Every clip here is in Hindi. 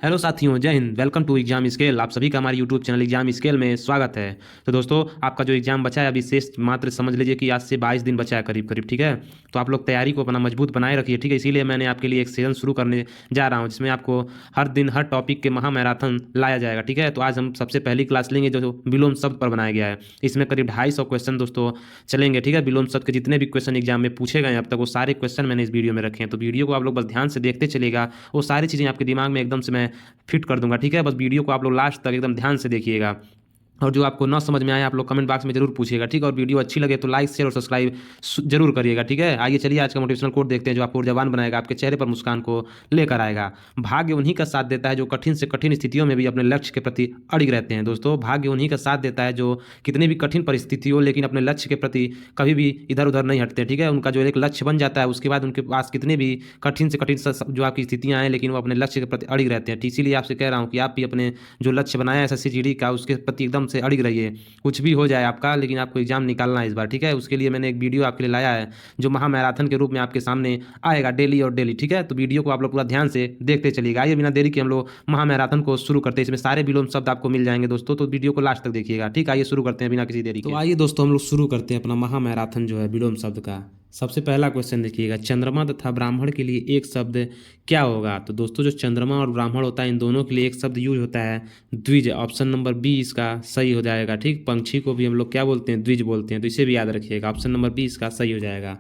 हेलो साथियों, जय Hind. Welcome to exam scale. आप सभी का हमारे यूट्यूब चैनल एग्जाम स्केल में स्वागत है। तो दोस्तों, आपका जो एग्जाम बचा है अभी शेष मात्र समझ लीजिए कि आज से 22 दिन बचा है करीब करीब, ठीक है। तो आप लोग तैयारी को अपना मजबूत बनाए रखिए, ठीक है। इसीलिए मैंने आपके लिए एक सेशन शुरू करने जा रहा हूँ जिसमें आपको हर दिन हर टॉपिक के महा मैराथन लाया जाएगा, ठीक है। तो आज हम सबसे पहली क्लास लेंगे जो विलोम शब्द पर बनाया गया है। इसमें करीब 250 क्वेश्चन दोस्तों चलेंगे, ठीक है। विलोम शब्द के जितने भी क्वेश्चन एग्जाम में पूछे गए हैं अब तक, वो सारे क्वेश्चन मैंने इस वीडियो में रखे हैं। तो वीडियो को आप लोग बस ध्यान से देखते चलिएगा, वो सारी चीज़ें आपके दिमाग में एकदम से मैं फिट कर दूंगा, ठीक है। बस वीडियो को आप लोग लास्ट तक एकदम ध्यान से देखिएगा, और जो आपको ना समझ में आए आप लोग कमेंट बॉक्स में जरूर पूछिएगा, ठीक है। और वीडियो अच्छी लगे तो लाइक शेयर और सब्सक्राइब जरूर करिएगा, ठीक है। आइए चलिए आज का मोटिवेशनल कोट देखते हैं जो आपको ऊर्जावान बनाएगा, आपके चेहरे पर मुस्कान को लेकर आएगा। भाग्य उन्हीं का साथ देता है जो कठिन से कठिन स्थितियों में भी अपने लक्ष्य के प्रति अड़िग रहते हैं। दोस्तों, भाग्य उन्हीं का साथ देता है जो कितनी भी कठिन परिस्थिति हो लेकिन अपने लक्ष्य के प्रति कभी भी इधर उधर नहीं हटते, ठीक है। उनका जो एक लक्ष्य बन जाता है उसके बाद उनके पास कितने भी कठिन से कठिन जो आपकी स्थितियां आए लेकिन वो अपने लक्ष्य के प्रति अड़िग रहते हैं। इसीलिए आपसे कह रहा हूँ कि आप भी अपने जो लक्ष्य बनाया है एसएससी जीडी का उसके प्रति एकदम से अड़िग रहिए। कुछ भी हो जाए आपका, लेकिन आपको एग्जाम निकालना है इस बार, ठीक है। उसके लिए मैंने एक वीडियो आपके लिए लाया है जो महा मैराथन के रूप में आपके सामने आएगा डेली और डेली, ठीक है। तो वीडियो को आप लोग पूरा ध्यान से देखते चलिएगा। आइए बिना देरी के हम लोग महा मैराथन को शुरू करते हैं। इसमें सारे विलोम शब्द आपको मिल जाएंगे दोस्तों, तो वीडियो को लास्ट तक देखिएगा, ठीक है। आइए शुरू करते हैं बिना किसी देरी के। तो आइए दोस्तों हम लोग शुरू करते हैं अपना महा मैराथन जो है विलोम शब्द का। सबसे पहला क्वेश्चन देखिएगा, चंद्रमा तथा ब्राह्मण के लिए एक शब्द क्या होगा। तो दोस्तों, जो चंद्रमा और ब्राह्मण होता है इन दोनों के लिए एक शब्द यूज होता है द्विज। ऑप्शन नंबर बी इसका सही हो जाएगा, ठीक। पंछी को भी हम लोग क्या बोलते हैं, द्विज बोलते हैं, तो इसे भी याद रखिएगा। ऑप्शन नंबर बी इसका सही हो जाएगा।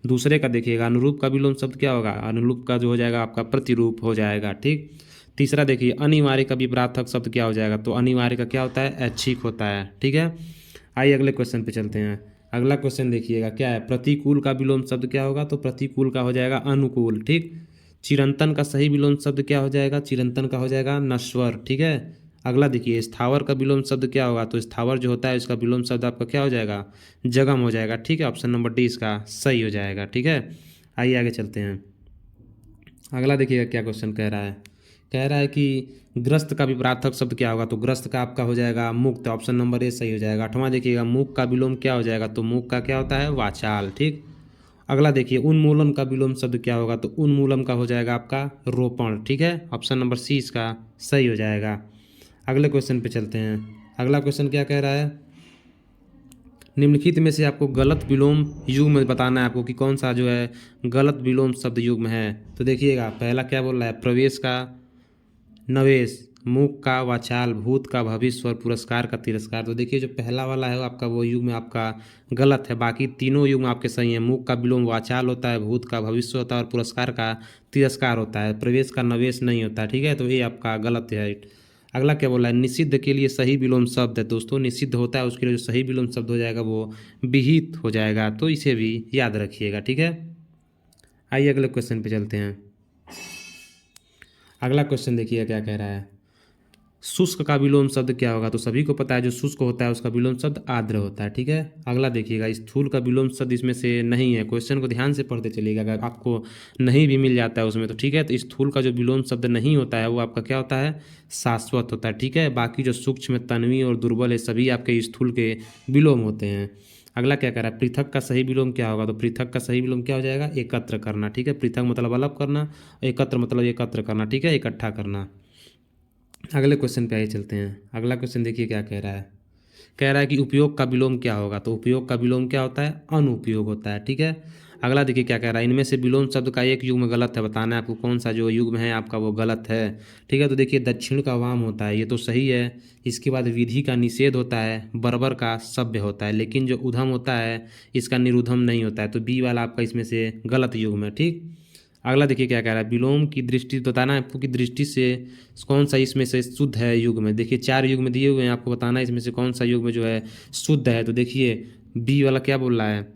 दूसरे का देखिएगा, अनुरूप का विलोम शब्द क्या होगा। अनुरूप का जो हो जाएगा आपका प्रतिरूप हो जाएगा, ठीक। तीसरा देखिए, अनिवार्य का विपरार्थक शब्द क्या हो जाएगा। तो अनिवार्य का क्या होता है, ऐच्छिक होता है, ठीक है। आइए अगले क्वेश्चन पे चलते हैं। अगला क्वेश्चन देखिएगा क्या है, प्रतिकूल का विलोम शब्द क्या होगा। तो प्रतिकूल का हो जाएगा अनुकूल, ठीक। चिरंतन का सही विलोम शब्द क्या हो जाएगा। चिरंतन का हो जाएगा नश्वर, ठीक है। अगला देखिए, स्थावर का विलोम शब्द क्या होगा। तो स्थावर जो होता है इसका विलोम शब्द आपका क्या हो जाएगा, जगम हो जाएगा, ठीक है। ऑप्शन नंबर डी इसका सही हो जाएगा, ठीक है। आइए आगे चलते हैं। अगला देखिएगा क्या क्वेश्चन कह रहा है। कह रहा है कि ग्रस्त का विपरार्थक शब्द क्या होगा। तो ग्रस्त का आपका हो जाएगा मुक्त। ऑप्शन नंबर ए सही हो जाएगा। आठवां देखिएगा, मूक का विलोम क्या हो जाएगा। तो मूक का क्या होता है, वाचाल, ठीक। अगला देखिए, उन्मूलन का विलोम शब्द क्या होगा। तो उन्मूलन का हो जाएगा आपका रोपण, ठीक है। ऑप्शन नंबर सी इसका सही हो जाएगा। अगले क्वेश्चन पे चलते हैं। अगला क्वेश्चन क्या कह रहा है, निम्नलिखित में से आपको गलत विलोम युग्म बताना है आपको कि कौन सा जो है गलत विलोम शब्द युग्म है। तो देखिएगा, पहला क्या बोल रहा है, प्रवेश का नवेश, मूक का वाचाल, भूत का भविष्य और पुरस्कार का तिरस्कार। तो देखिए जो पहला वाला है वो आपका वो युग्म आपका गलत है, बाकी तीनों युग्म आपके सही हैं। मूक का विलोम वाचाल होता है, भूत का भविष्य होता है और पुरस्कार का तिरस्कार होता है। प्रवेश का नवेश नहीं होता, ठीक है। तो ये आपका गलत है। अगला क्या बोला है, निषिद्ध के लिए सही विलोम शब्द है। दोस्तों, निषिद्ध होता है उसके लिए जो सही विलोम शब्द हो जाएगा वो विहित हो जाएगा, तो इसे भी याद रखिएगा, ठीक है। आइए अगले क्वेश्चन पे चलते हैं। अगला क्वेश्चन देखिए क्या कह रहा है, शुष्क का विलोम शब्द क्या होगा। तो सभी को पता है जो शुष्क होता है उसका विलोम शब्द आर्द्र होता है, ठीक है। अगला देखिएगा, स्थूल का विलोम शब्द इसमें से नहीं है। क्वेश्चन को ध्यान से पढ़ते चलिएगा, अगर आपको नहीं भी मिल जाता है उसमें तो ठीक है। तो स्थूल का जो विलोम शब्द नहीं होता है वो आपका क्या होता है, शाश्वत होता है, ठीक है। बाकी जो सूक्ष्म, तन्वी और दुर्बल है सभी आपके स्थूल के विलोम होते हैं। अगला क्या कह रहा है, पृथक का सही विलोम क्या होगा। तो पृथक का सही विलोम क्या हो जाएगा, एकत्र करना, ठीक है। पृथक मतलब अलग करना, एकत्र मतलब एकत्र करना, ठीक है, इकट्ठा करना। अगले क्वेश्चन पे आइए चलते हैं। अगला क्वेश्चन देखिए क्या कह रहा है, कह रहा है कि उपयोग का विलोम क्या होगा। तो उपयोग का विलोम क्या होता है, अनुपयोग होता है, ठीक है। अगला देखिए क्या कह रहा है, इनमें से विलोम शब्द का एक युग्म गलत है, बताना है आपको कौन सा जो युग्म है आपका वो गलत है, ठीक है। तो देखिए, दक्षिण का वाम होता है, ये तो सही है। इसके बाद विधि का निषेध होता है, बर्बर का सभ्य होता है, लेकिन जो उधम होता है इसका निरुधम नहीं होता है। तो बी वाला आपका इसमें से गलत युग्म है, ठीक। अगला देखिए क्या कह रहा है, विलोम की दृष्टि बताना है आपको कि दृष्टि से कौन सा इसमें से शुद्ध है युग में। देखिए 4 युग में दिए हुए हैं, आपको बताना है इसमें से कौन सा युग में जो है शुद्ध है। तो देखिए बी वाला क्या बोल रहा है,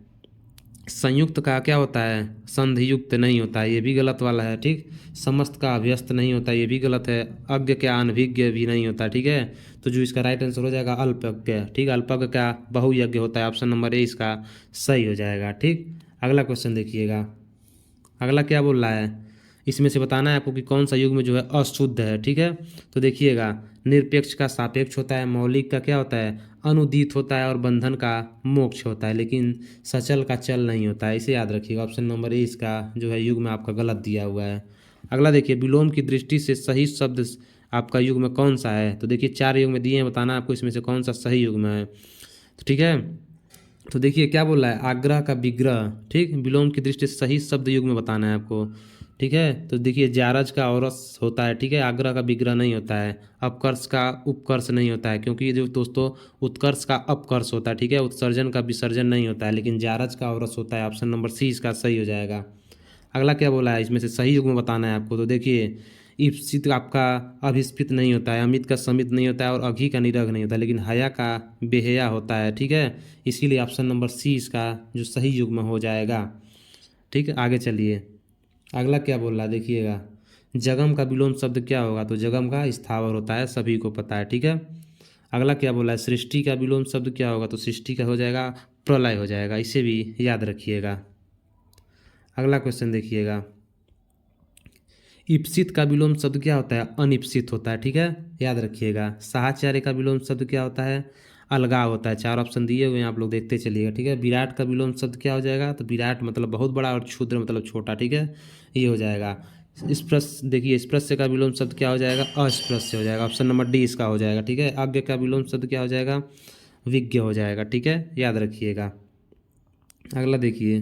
संयुक्त का क्या होता है, संधियुक्त नहीं होता है, ये भी गलत वाला है, ठीक। समस्त का अभ्यस्त नहीं होता, ये भी गलत है। अज्ञ क्या अनभिज्ञ भी नहीं होता, ठीक है। तो जो इसका राइट आंसर हो जाएगा अल्पज्ञ, ठीक। अल्पज्ञ क्या बहुयज्ञ होता है, ऑप्शन नंबर ए इसका सही हो जाएगा, ठीक। अगला क्वेश्चन देखिएगा, अगला क्या बोल रहा है, इसमें से बताना है आपको कि कौन सा युग में जो है अशुद्ध है, ठीक है। तो देखिएगा, निरपेक्ष का सापेक्ष होता है, मौलिक का क्या होता है, अनुदित होता है और बंधन का मोक्ष होता है, लेकिन सचल का चल नहीं होता है, इसे याद रखिएगा। ऑप्शन नंबर ए इसका जो है युग में आपका गलत दिया हुआ है। अगला देखिए, विलोम की दृष्टि से सही शब्द आपका युग्म कौन सा है? तो देखिए 4 युग्म दिए हैं, बताना आपको इसमें से कौन सा सही युग्म है। तो ठीक है, तो देखिए क्या बोल रहा है, आग्रह का विग्रह, ठीक, विलोम की दृष्टि से सही शब्द युग्म बताना है आपको। ठीक है, तो देखिए जारज का औरस होता है, ठीक है, आग्रह का विग्रह नहीं होता है, अपकर्ष का उपकर्ष नहीं होता है, क्योंकि ये जो दोस्तों उत्कर्ष का अपकर्ष होता है, ठीक है, उत्सर्जन का विसर्जन नहीं होता है, लेकिन जारज का औरस होता है। ऑप्शन नंबर सी इसका सही हो जाएगा। अगला क्या बोला है, इसमें से सही युग्म बताना है आपको। तो देखिए, ईप्सित आपका अभिस्फित नहीं होता है, अमित का समित नहीं होता है, और अघी का निरघ नहीं होता है, लेकिन हया का बेहया होता है। ठीक है, इसीलिए ऑप्शन नंबर सी इसका जो सही युग्म हो जाएगा। ठीक है, आगे चलिए, अगला क्या बोल रहा है देखिएगा, जगम का विलोम शब्द क्या होगा? तो जगम का स्थावर होता है, सभी को पता है। ठीक है, अगला क्या बोला है, सृष्टि का विलोम शब्द क्या होगा? तो सृष्टि का हो जाएगा प्रलय हो जाएगा, इसे भी याद रखिएगा। अगला क्वेश्चन देखिएगा, इप्सित का विलोम शब्द क्या होता है? अनिप्सित होता है। ठीक है, याद रखिएगा। साहचर्य का विलोम शब्द क्या होता है? अलगाव होता है। 4 ऑप्शन दिए हुए हैं, आप लोग देखते चलिएगा। ठीक है, विराट का विलोम शब्द क्या हो जाएगा? तो विराट मतलब बहुत बड़ा और क्षुद्र मतलब छोटा। ठीक है, ये हो जाएगा। स्पृश्य, देखिए स्पृश्य का विलोम शब्द क्या हो जाएगा? अस्पृश्य हो जाएगा। ऑप्शन नंबर डी इसका हो जाएगा। ठीक है, अज्ञ का विलोम शब्द क्या हो जाएगा? विज्ञ हो जाएगा। ठीक है, याद रखिएगा। अगला देखिए,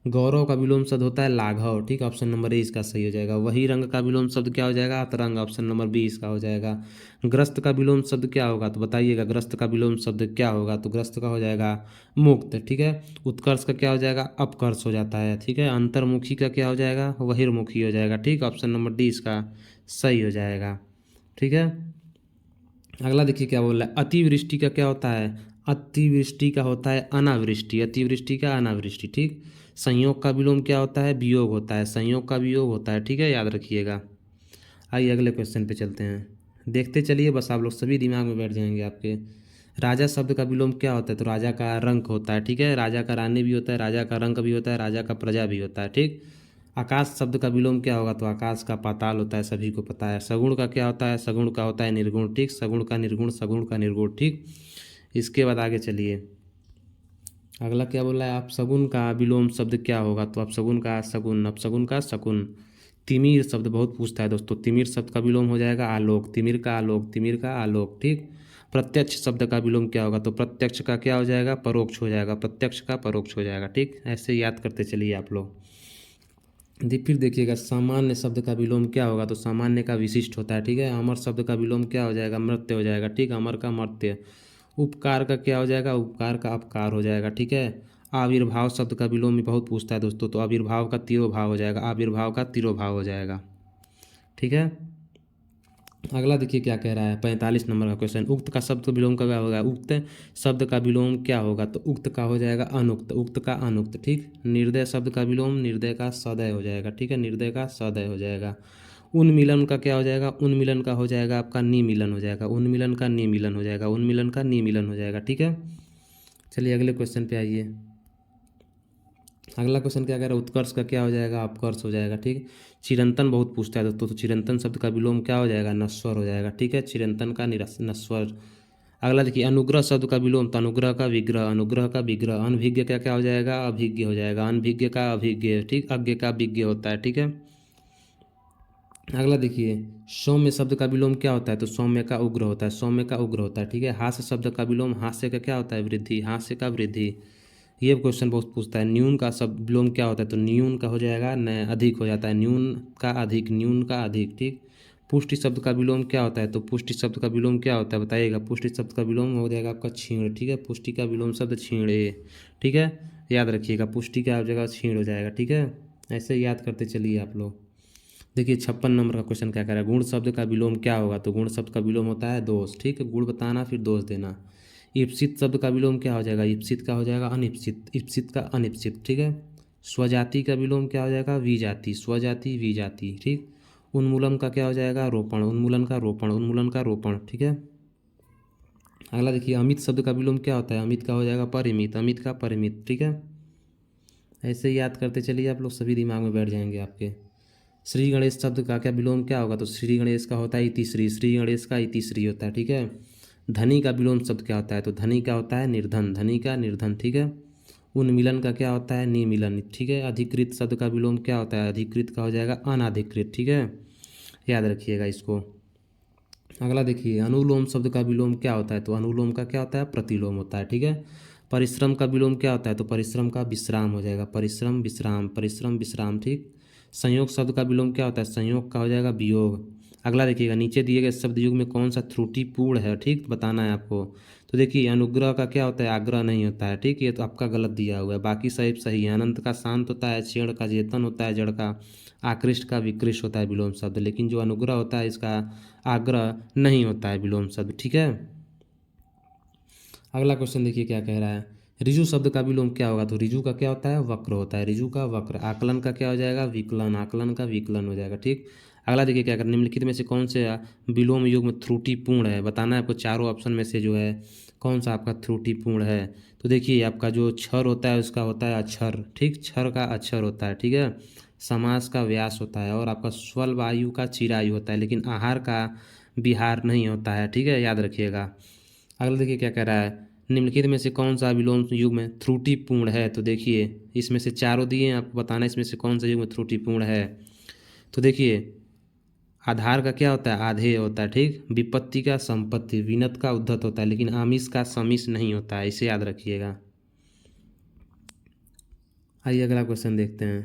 गौरव का विलोम शब्द होता है लाघव। ठीक है, ऑप्शन नंबर ए इसका सही हो जाएगा। वही रंग का विलोम शब्द क्या हो जाएगा? अतरंग। ऑप्शन नंबर बी इसका हो जाएगा। ग्रस्त का विलोम शब्द क्या होगा? तो बताइएगा, ग्रस्त का विलोम शब्द क्या होगा? तो ग्रस्त का हो जाएगा मुक्त। ठीक है, उत्कर्ष का क्या हो जाएगा? अपकर्ष हो जाता है। ठीक है, अंतर्मुखी का क्या हो जाएगा? बहिर्मुखी हो जाएगा। ठीक, ऑप्शन नंबर डी इसका सही हो जाएगा। ठीक है, अगला देखिए क्या बोल रहा है, अतिवृष्टि का क्या होता है? अतिवृष्टि का होता है अनावृष्टि। अतिवृष्टि का अनावृष्टि। ठीक, संयोग का विलोम क्या होता है? वियोग होता है। संयोग का वियोग होता है। ठीक है, याद रखिएगा। आइए अगले क्वेश्चन पे चलते हैं, देखते चलिए, बस आप लोग सभी दिमाग में बैठ जाएंगे आपके। राजा शब्द का विलोम क्या होता है? तो राजा का रंक होता है। ठीक है, राजा का रानी भी होता है, राजा का रंक भी होता है, राजा का प्रजा भी होता है। ठीक, आकाश शब्द का विलोम क्या होगा? तो आकाश का पाताल होता है, सभी को पता है। सगुण का क्या होता है? सगुण का होता है निर्गुण। ठीक, सगुण का निर्गुण, सगुण का निर्गुण। ठीक, इसके बाद आगे चलिए, अगला क्या बोला है, आप सगुन का विलोम शब्द क्या होगा? तो आप सगुन का सगुन, अब सगुन का शकुन। तिमिर शब्द बहुत पूछता है दोस्तों, तिमिर शब्द का विलोम हो जाएगा आलोक। तिमिर का आलोक, तिमिर का आलोक। ठीक, प्रत्यक्ष शब्द का विलोम क्या होगा? तो प्रत्यक्ष का क्या हो जाएगा? परोक्ष हो जाएगा। प्रत्यक्ष का परोक्ष हो जाएगा। ठीक, ऐसे याद करते चलिए आप लोग। फिर देखिएगा, सामान्य शब्द का विलोम क्या होगा? तो सामान्य का विशिष्ट होता है। ठीक है, अमर शब्द का विलोम क्या हो जाएगा? मर्त्य हो जाएगा। ठीक, अमर का मर्त्य। उपकार का क्या हो जाएगा? उपकार का अपकार हो जाएगा। ठीक है, आविर्भाव शब्द का विलोम भी बहुत पूछता है दोस्तों, तो आविर्भाव का तिरोभाव हो जाएगा। आविर्भाव का तिरोभाव हो जाएगा। ठीक है, अगला देखिए क्या कह रहा है, 45 नंबर का क्वेश्चन, उक्त का शब्द विलोम का क्या होगा? उक्त शब्द का विलोम क्या होगा? तो उक्त का हो जाएगा अनुक्त। उक्त का अनुक्त। ठीक, निर्दय शब्द का विलोम निर्दय का सदय हो जाएगा। ठीक है, निर्दय का सदय हो जाएगा। उन्मिलन का क्या हो जाएगा? उन्मिलन का हो जाएगा आपका निमिलन हो जाएगा। उन्मिलन का निमिलन हो जाएगा। उन्मिलन का निमिलन हो जाएगा। ठीक है, चलिए अगले क्वेश्चन पे आइए। अगला क्वेश्चन क्या कह रहा है, उत्कर्ष का क्या हो जाएगा? अपकर्ष हो जाएगा। ठीक, चिरंतन बहुत पूछता है दोस्तों, तो चिरंतन शब्द का विलोम क्या हो जाएगा? नश्वर हो जाएगा। ठीक है, चिरंतन का नश्वर। अगला देखिए, अनुग्रह शब्द का विलोम, तो अनुग्रह का विग्रह, अनुग्रह का विग्रह। अनभिज्ञ का क्या हो जाएगा? अभिज्ञ हो जाएगा। अनभिज्ञ का अभिज्ञ। ठीक, अज्ञ का विज्ञ होता है। ठीक है, अगला देखिए, सौम्य शब्द का विलोम क्या होता है? तो सौम्य का उग्र होता है। सौम्य का उग्र होता है। ठीक है, हास्य शब्द का विलोम, हास्य का क्या होता है? वृद्धि। हास्य का वृद्धि। ये क्वेश्चन बहुत पूछता है। न्यून का सब विलोम क्या होता है? तो न्यून का हो जाएगा न अधिक हो जाता है। न्यून का अधिक, न्यून का अधिक। ठीक, पुष्टि शब्द का विलोम क्या होता है? तो पुष्टि शब्द का विलोम क्या होता है बताइएगा? पुष्टि शब्द का विलोम हो जाएगा आपका छीण। ठीक है, पुष्टि का विलोम शब्द छीणे। ठीक है, याद रखिएगा, पुष्टि क्या हो जाएगा? छीण हो जाएगा। ठीक है, ऐसे याद करते चलिए आप लोग। देखिए 56 नंबर का क्वेश्चन क्या कह रहा है, गुण शब्द का विलोम क्या होगा? तो गुण शब्द का विलोम होता है दोष। ठीक है, गुण बताना फिर दोष देना। ईप्सित शब्द का विलोम क्या हो जाएगा? ईप्सित का हो जाएगा अनिप्सित। ईप्सित का अनिप्सित। ठीक है, स्वजाति का विलोम क्या हो जाएगा? विजाति। स्वजाति विजाति। ठीक, उन्मूलन का क्या हो जाएगा? रोपण। उन्मूलन का रोपण। उन्मूलन का रोपण। ठीक है, अगला देखिए, अमित शब्द का विलोम क्या होता है? अमित का हो जाएगा परिमित। अमित का परिमित। ठीक है, ऐसे ही याद करते चलिए आप लोग, सभी दिमाग में बैठ जाएंगे आपके। श्री गणेश शब्द का क्या विलोम क्या होगा? तो श्री गणेश का होता है इतिश्री। श्री गणेश का इतिश्री होता है। ठीक है, धनी का विलोम शब्द क्या होता है? तो धनी का होता है निर्धन। धनी का निर्धन। ठीक है, उन्मिलन का क्या होता है? निमिलन, ठीक है। अधिकृत शब्द का विलोम क्या होता है? अधिकृत का हो जाएगा अनाधिकृत, ठीक है, याद रखिएगा इसको। अगला देखिए, अनुलोम शब्द का विलोम क्या होता है? तो अनुलोम का क्या होता है? प्रतिलोम होता है, ठीक है। परिश्रम का विलोम क्या होता है? तो परिश्रम का विश्राम हो जाएगा, परिश्रम विश्राम, परिश्रम विश्राम, ठीक। संयोग शब्द का विलोम क्या होता है? संयोग का हो जाएगा वियोग। अगला देखिएगा, नीचे दिए गए शब्द युग में कौन सा त्रुटिपूर्ण है, ठीक, बताना है आपको। तो देखिए, अनुग्रह का क्या होता है? आग्रह नहीं होता है, ठीक, ये तो आपका गलत दिया हुआ है, बाकी सही सही है। अनंत का शांत होता है, क्षीण का चेतन होता है, जड़ का आकृष्ट का विकृष्ट होता है विलोम शब्द, लेकिन जो अनुग्रह होता है इसका आग्रह नहीं होता है विलोम शब्द, ठीक है। अगला क्वेश्चन देखिए क्या कह रहा है। ऋजु शब्द का विलोम क्या होगा? तो ऋजु का क्या होता है? वक्र होता है, ऋजु का वक्र। आकलन का क्या हो जाएगा? विकलन, आकलन का विकलन हो जाएगा, ठीक। अगला देखिए क्या कर, निम्नलिखित में से कौन से विलोम युग में त्रुटिपूर्ण है? बताना है आपको, चारों ऑप्शन में से जो है कौन सा आपका त्रुटिपूर्ण है। तो देखिए, आपका जो क्षर होता है उसका होता है अक्षर, ठीक, क्षर का अक्षर होता है, ठीक है। समास का व्यास होता है, और आपका स्वल वायु का चिरायु होता है, लेकिन आहार का विहार नहीं होता है, ठीक है, याद रखिएगा। अगला देखिए क्या कह रहा है, निम्नलिखित में से कौन सा विलोम युग में त्रुटिपूर्ण है? तो देखिए, इसमें से चारों दिए हैं, आपको बताना है इसमें से कौन सा युग में त्रुटिपूर्ण है। तो देखिए, आधार का क्या होता है? आधेय होता है, ठीक। विपत्ति का संपत्ति, विनत का उद्धत होता है, लेकिन आमिष का समिष नहीं होता है, इसे याद रखिएगा। आइए अगला क्वेश्चन देखते हैं।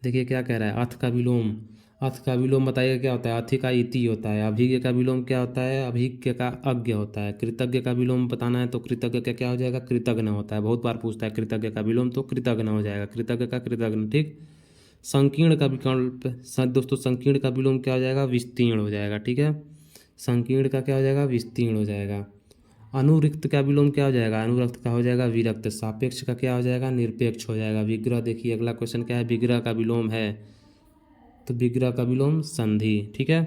देखिए क्या कह रहा है, अथ का विलोम। अथ का विलोम बताइए क्या होता है? अथि का इति होता है। अभिज्ञ का विलोम क्या होता है? अभिज्ञ का अज्ञ होता है। कृतज्ञ का विलोम बताना है, तो कृतज्ञ का क्या हो जाएगा? कृतज्ञ होता है, बहुत बार पूछता है कृतज्ञ का विलोम, तो कृतज्ञ हो जाएगा, कृतज्ञ का कृतज्ञ, ठीक। संकीर्ण का विकल्प दोस्तों, संकीर्ण का विलोम क्या हो जाएगा? विस्तीर्ण हो जाएगा, ठीक है। संकीर्ण का क्या हो जाएगा? विस्तीर्ण हो जाएगा। अनुरिक्त का विलोम क्या हो जाएगा? अनुरक्त का हो जाएगा विरक्त। सापेक्ष का क्या हो जाएगा? निरपेक्ष हो जाएगा। विग्रह देखिए, अगला क्वेश्चन क्या है? विग्रह का विलोम है, तो विग्रह का विलोम संधि, ठीक है।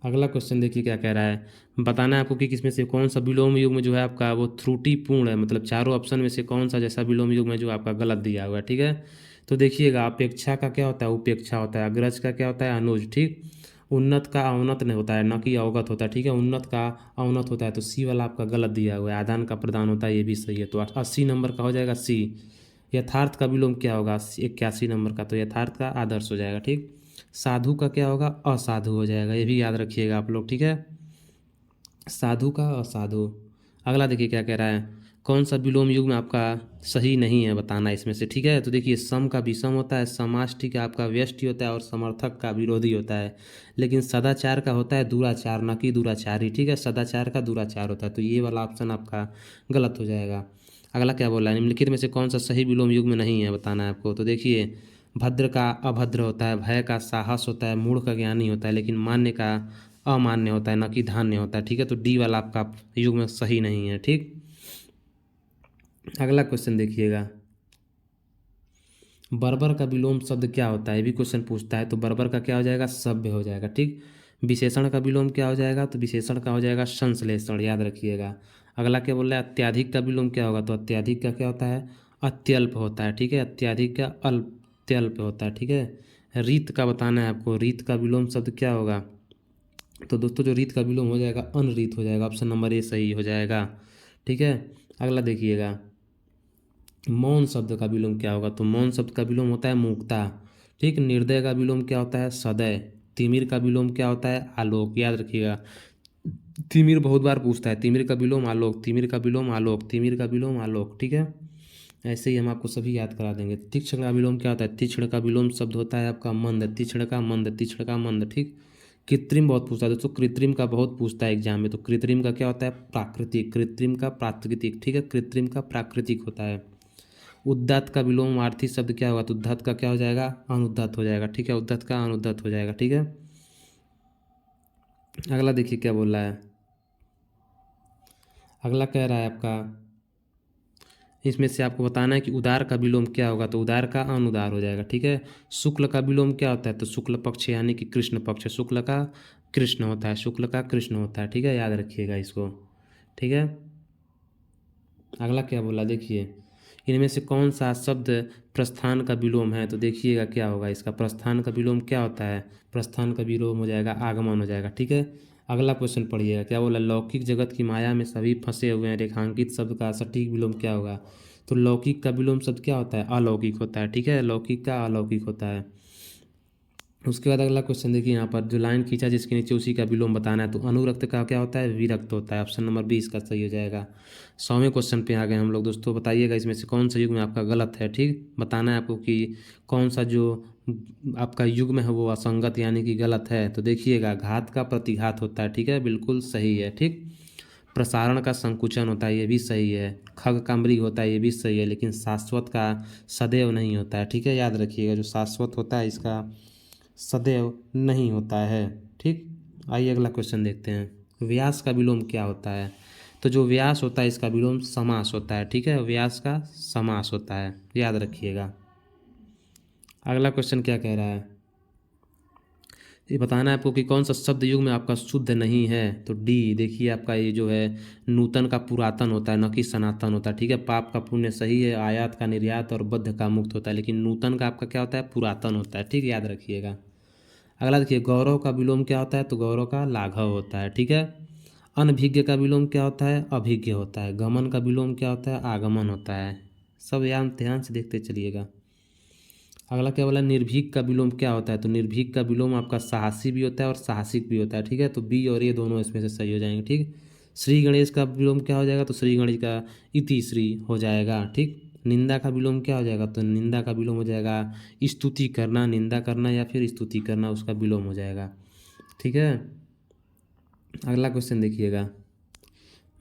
अगला क्वेश्चन देखिए क्या कह रहा है, बताना है आपको कि किसमें से कौन सा विलोम युग में जो है आपका वो त्रुटिपूर्ण है, मतलब चारों ऑप्शन में से कौन सा जैसा विलोम युग में जो आपका गलत दिया हुआ है, ठीक है। तो देखिएगा, अपेक्षा का क्या होता है? उपेक्षा होता है। अग्रज का क्या होता है? अनुज, ठीक। उन्नत का अवनत नहीं होता है, न कि अवगत होता है, ठीक है। उन्नत का अवनत होता है, तो सी वाला आपका गलत दिया हुआ है। आदान का प्रदान होता है, ये भी सही है, तो 80 नंबर का हो जाएगा सी। यथार्थ का विलोम क्या होगा? 81 नंबर का, तो यथार्थ का आदर्श हो जाएगा, ठीक। साधु का क्या होगा? असाधु हो जाएगा, ये भी याद रखिएगा आप लोग, ठीक है। साधु का असाधु। अगला देखिए क्या कह रहा है, कौन सा विलोम युग में आपका सही नहीं है, बताना इसमें से, ठीक है। तो देखिए, सम का विषम होता है, समाष्टि का आपका व्यष्टि होता है, और समर्थक का विरोधी होता है, लेकिन सदाचार का होता है दुराचार, न कि दुराचारी, ठीक है। सदाचार का दुराचार होता है, तो ये वाला ऑप्शन आपका गलत हो जाएगा। अगला क्या बोल रहा है, निम्नलिखित में से कौन सा सही विलोम युग में नहीं है, बताना है आपको। तो देखिए, भद्र का अभद्र होता है, भय का साहस होता है, मूढ़ का ज्ञानी होता है, लेकिन मान्य का अमान्य होता है, न कि धान्य होता है, ठीक है। तो डी वाला आपका युग में सही नहीं है, ठीक। अगला क्वेश्चन देखिएगा, बर्बर का विलोम शब्द क्या होता है, ये भी क्वेश्चन पूछता है। तो बर्बर का क्या हो जाएगा? सभ्य हो जाएगा, ठीक। विशेषण का विलोम क्या हो जाएगा? तो विशेषण का हो जाएगा संश्लेषण, याद रखिएगा। अगला क्या बोल रहा है, अत्याधिक का विलोम क्या होगा? तो अत्याधिक का क्या होता है? अत्यल्प होता है, ठीक है। अत्याधिक का अत्यल्प होता है, ठीक है। रीत का बताना है आपको, रीत का विलोम शब्द क्या होगा? तो दोस्तों, जो रीत का विलोम हो जाएगा अनरीत हो जाएगा, ऑप्शन नंबर ए सही हो जाएगा, ठीक है। अगला देखिएगा, मौन शब्द का विलोम क्या होगा? तो मौन शब्द का विलोम होता है मूकता, ठीक। निर्दय का विलोम क्या होता है? सदय। तिमिर का विलोम क्या होता है? आलोक, याद रखिएगा। तिमिर बहुत बार पूछता है, तिमिर का विलोम आलोक, तिमिर का विलोम आलोक, तिमिर का विलोम आलोक, ठीक है। ऐसे ही हम आपको सभी याद करा देंगे। तीक्ष्ण का विलोम क्या होता है? तीक्ष्ण का विलोम शब्द होता है आपका मंद, तीक्ष्ण का मंद, तीक्ष्ण का मंद, ठीक। कृत्रिम बहुत पूछता है दोस्तों, कृत्रिम का बहुत पूछता है एग्जाम में। तो कृत्रिम का क्या होता है? प्राकृतिक, कृत्रिम का प्राकृतिक, ठीक है। कृत्रिम का प्राकृतिक होता है। उद्दात का विलोमार्थी शब्द क्या होगा? तो उद्दात का क्या हो जाएगा? अनुद्दात हो जाएगा, ठीक है। उद्दात का अनुद्दात हो जाएगा, ठीक है। अगला देखिए क्या बोल रहा है, अगला कह रहा है आपका, इसमें से आपको बताना है कि उदार का विलोम क्या होगा? तो उदार का अनुदार हो जाएगा, ठीक है। शुक्ल का विलोम क्या होता है? तो शुक्ल पक्ष यानी कि कृष्ण पक्ष, शुक्ल का कृष्ण होता है, शुक्ल का कृष्ण होता है, ठीक है, याद रखिएगा इसको, ठीक है। अगला क्या बोला, देखिए, इनमें से कौन सा शब्द प्रस्थान का विलोम है? तो देखिएगा क्या होगा इसका, प्रस्थान का विलोम क्या होता है? प्रस्थान का विलोम हो जाएगा आगमन हो जाएगा, ठीक है। अगला क्वेश्चन पढ़िएगा, क्या बोला, लौकिक जगत की माया में सभी फंसे हुए हैं, रेखांकित शब्द का सटीक विलोम क्या होगा। तो लौकिक का विलोम शब्द क्या होता है, अलौकिक होता है, ठीक है, लौकिक का अलौकिक होता है। उसके बाद अगला क्वेश्चन देखिए, यहाँ पर जो लाइन खींचा जिसके नीचे उसी का विलोम बताना है। तो अनुरक्त का क्या होता है, विरक्त होता है। ऑप्शन नंबर 20 का सही हो जाएगा। 100वें क्वेश्चन पे आ गए हम लोग दोस्तों। बताइएगा इसमें से कौन सा युग्म आपका गलत है, ठीक, बताना है आपको कि कौन सा जो आपका युग्म है वो असंगत यानी कि गलत है। तो देखिएगा, घात का प्रतिघात होता है, ठीक है, बिल्कुल सही है, ठीक। प्रसारण का संकुचन होता है, ये भी सही है। खग का मृग होता है, ये भी सही है। लेकिन शाश्वत का सदैव नहीं होता है, ठीक है, याद रखिएगा, जो शाश्वत होता है इसका सदैव नहीं होता है, ठीक। आइए अगला क्वेश्चन देखते हैं, व्यास का विलोम क्या होता है। तो जो व्यास होता है इसका विलोम समास होता है, ठीक है, व्यास का समास होता है, याद रखिएगा। अगला क्वेश्चन क्या कह रहा है, ये बताना है आपको कि कौन सा शब्द युग में आपका शुद्ध नहीं है। तो डी, देखिए आपका ये जो है नूतन का पुरातन होता है, न कि सनातन होता है, ठीक है। पाप का पुण्य सही है, आयात का निर्यात और बद्ध का मुक्त होता है, लेकिन नूतन का आपका क्या होता है, पुरातन होता है, ठीक, याद रखिएगा। अगला देखिए, गौरव का विलोम क्या होता है। तो गौरव का लाघव होता है, ठीक है। अनभिज्ञ का विलोम क्या होता है, अभिज्ञ होता है। गमन का विलोम क्या होता है, आगमन होता है। सब ध्यान से देखते चलिएगा। अगला क्या बोला, निर्भीक का विलोम क्या होता है। तो निर्भीक का विलोम आपका साहसी भी होता है और साहसिक भी होता है, ठीक है। तो बी और ए दोनों इसमें से सही हो जाएंगे, ठीक। श्री गणेश का विलोम क्या हो जाएगा। तो श्री गणेश का इति श्री हो जाएगा, ठीक। निंदा का विलोम क्या हो जाएगा। तो निंदा का विलोम हो जाएगा स्तुति करना, निंदा करना या फिर स्तुति करना, उसका विलोम हो जाएगा, ठीक है। अगला क्वेश्चन देखिएगा,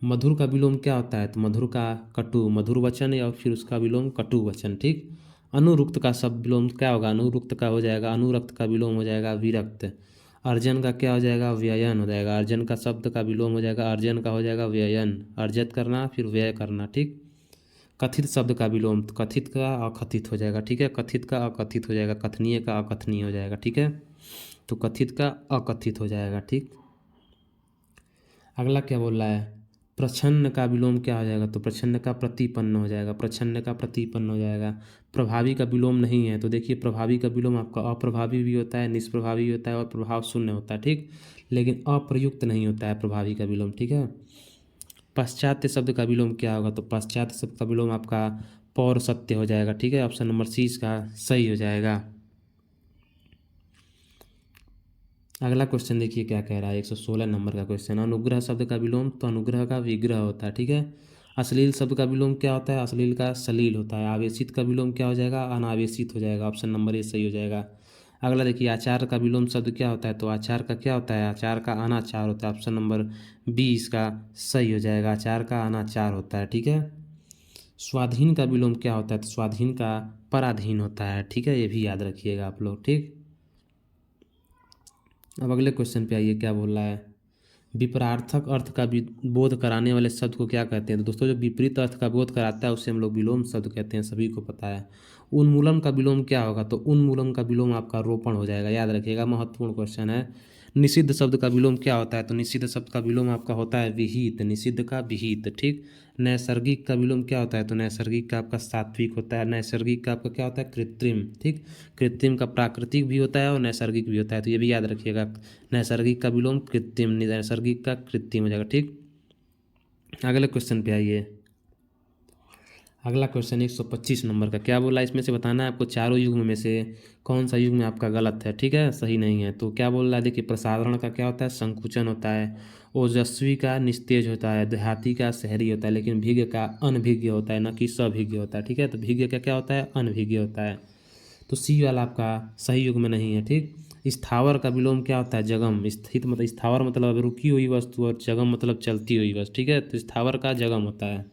मधुर का विलोम क्या होता है। तो मधुर का कटु, मधुर वचन या फिर उसका विलोम कटु वचन, ठीक। अनुरुक्त का शब्द विलोम क्या होगा, अनुरुक्त का हो जाएगा, अनुरक्त का विलोम हो जाएगा विरक्त। अर्जन का क्या हो जाएगा, व्ययन हो जाएगा। अर्जन का शब्द का विलोम हो जाएगा, अर्जन का हो जाएगा व्ययन, अर्जित करना फिर व्यय करना, ठीक। कथित शब्द का विलोम, तो कथित का अकथित हो जाएगा, ठीक है। कथित का अकथित हो जाएगा, कथनीय का अकथनीय हो जाएगा, ठीक है। तो कथित का अकथित हो जाएगा, ठीक। अगला क्या बोल रहा है, प्रछन्न का विलोम क्या हो जाएगा। तो प्रछन्न का प्रतिपन्न हो जाएगा, प्रछन्न का प्रतिपन्न हो जाएगा। प्रभावी का विलोम नहीं है। तो देखिए, प्रभावी का विलोम आपका अप्रभावी भी होता है, निष्प्रभावी भी होता है और प्रभाव शून्य होता है, ठीक। लेकिन अप्रयुक्त नहीं होता है प्रभावी का विलोम, ठीक है। पाश्चात्य शब्द का विलोम क्या होगा। तो पाश्चात्य शब्द का विलोम आपका पौरसत्य हो जाएगा, ठीक है। ऑप्शन नंबर सी इसका सही हो जाएगा। अगला क्वेश्चन देखिए क्या कह रहा है, 116 नंबर का क्वेश्चन, अनुग्रह शब्द का विलोम। तो अनुग्रह का विग्रह होता है, ठीक है। अश्लील शब्द का विलोम क्या होता है। अश्लील का सलील होता है। आवेशित का विलोम क्या हो जाएगा, अनावेशित हो जाएगा। ऑप्शन नंबर ए सही हो जाएगा। अगला देखिए, आचार का विलोम शब्द क्या होता है। तो आचार का क्या होता है, आचार का अनाचार होता है। ऑप्शन नंबर बी इसका सही हो जाएगा, आचार का अनाचार होता है, ठीक है। स्वाधीन का विलोम क्या होता है। तो स्वाधीन का पराधीन होता है, ठीक है, ये भी याद रखिएगा आप लोग, ठीक। अब अगले क्वेश्चन पे आइए, क्या बोल रहा है, विपरार्थक अर्थ का बोध कराने वाले शब्द को क्या कहते हैं। तो दोस्तों, जो विपरीत अर्थ का बोध कराता है उसे हम लोग विलोम शब्द कहते हैं, सभी को पता है। उन्मूलन का विलोम क्या होगा। तो उन्मूलन का विलोम आपका रोपण हो जाएगा, याद रखिएगा, महत्वपूर्ण क्वेश्चन है। निषिद्ध शब्द का विलोम क्या होता है। तो निषिद्ध शब्द का विलोम आपका होता है विहित, निषिद्ध का विहित, ठीक। नैसर्गिक का विलोम क्या होता है। तो नैसर्गिक का आपका सात्विक होता है। नैसर्गिक का आपका क्या होता है, कृत्रिम, ठीक। कृत्रिम का प्राकृतिक भी होता है और नैसर्गिक भी होता है, तो ये भी याद रखिएगा। नैसर्गिक का विलोम कृत्रिम, नैसर्गिक का कृत्रिम हो जाएगा, ठीक। अगले क्वेश्चन पे आइए, अगला क्वेश्चन 125 नंबर का, क्या बोला, इसमें से बताना है आपको चारों युग्म में से कौन सा युग्म आपका गलत है, ठीक है, सही नहीं है। तो क्या बोल रहा है, देखिए, प्रसारण का क्या होता है, संकुचन होता है। ओजस्वी का निस्तेज होता है। देहाती का शहरी होता है। लेकिन भिज्ञ का अनभिज्ञ होता है, न कि सभिज्ञ होता है, ठीक है। तो भिज्ञ का क्या होता है, अनभिज्ञ होता है। तो सी वाला आपका सही युग्म नहीं है, ठीक। स्थावर का विलोम क्या होता है, जगम। स्थित मतलब स्थावर मतलब रुकी हुई वस्तु और जगम मतलब चलती हुई वस्तु, ठीक है। तो स्थावर का जगम होता है।